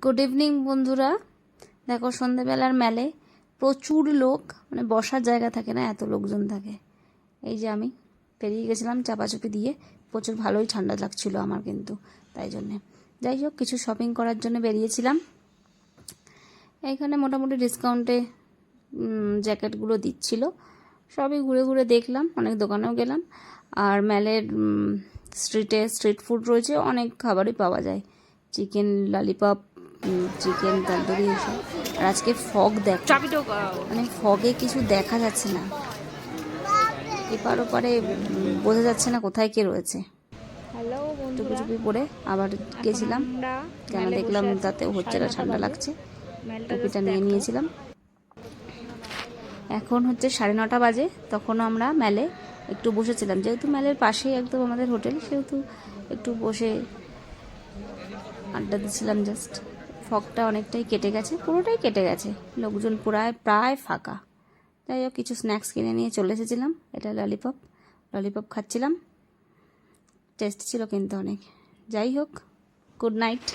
Good evening বন্ধুরা। দেখো সন্ধ্যেবেলার মেলে প্রচুর লোক, মানে বসার জায়গা থাকে না, এত লোকজন থাকে। এই যে আমি পেরিয়ে গেছিলাম চাপাচুপি দিয়ে, প্রচুর ভালোই ঠান্ডা লাগছিল আমার, কিন্তু তাই জন্যে যাই হোক কিছু শপিং করার জন্য বেরিয়েছিলাম। এইখানে মোটামুটি ডিসকাউন্টে জ্যাকেটগুলো দিচ্ছিল, সবই ঘুরে ঘুরে দেখলাম, অনেক দোকানেও গেলাম। আর মেলের স্ট্রিট ফুড রয়েছে, অনেক খাবারই পাওয়া যায়, চিকেন ললিপপ, চিকেন তন্দুরি এসব। আর আজকে ফগ দেখ, মানে ফগে কিছু দেখা যাচ্ছে না, এপার ওপারে বোঝা যাচ্ছে না কোথায় কে রয়েছে। হ্যালো বন্ধুরা, টুপি পরে আবার গেছিলাম, কেন দেখলাম তাতেও হচ্ছে না, ঠান্ডা লাগছে, টুপিটা নিয়ে নিয়েছিলাম। এখন হচ্ছে 9:30 বাজে, তখনও আমরা মেলে একটু বসেছিলাম, যেহেতু মেলের পাশেই একদম আমাদের হোটেল, সেহেতু একটু বসে আড্ডা দিচ্ছিলাম। জাস্ট ফগটা অনেকটাই কেটে গেছে, পুরোটাই কেটে গেছে, লোকজন প্রায় ফাঁকা। যাই হোক কিছু স্ন্যাক্স কিনে নিয়ে চলে এসেছিলাম। এটা ললিপপ খাচ্ছিলাম, টেস্ট ছিল কিন্তু অনেক। যাই হোক, গুড নাইট।